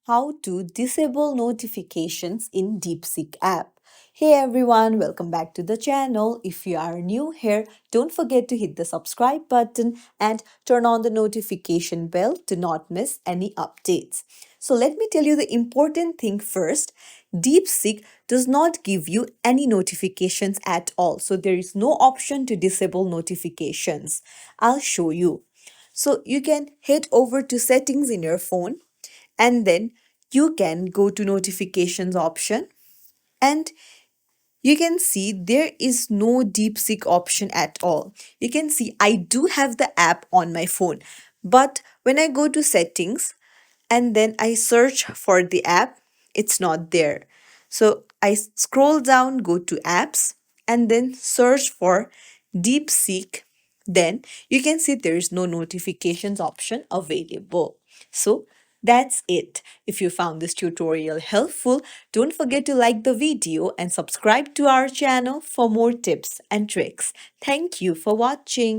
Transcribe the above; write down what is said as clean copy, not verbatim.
how to disable notifications in DeepSeek app. Hey everyone, welcome back to the channel. If you are new here, don't forget to hit the subscribe button and turn on the notification bell to not miss any updates. So let me tell you the important thing first. DeepSeek does not give you any notifications at all. So there is no option to disable notifications. I'll show you. So you can head over to settings in your phone and then you can go to notifications option and you can see there is no DeepSeek option at all. You can see I do have the app on my phone, but when I go to settings and then I search for the app, it's not there. So I scroll down, go to apps, and then search for DeepSeek. Then you can see there is no notifications option available. So that's it. If you found this tutorial helpful, don't forget to like the video and subscribe to our channel for more tips and tricks. Thank you for watching.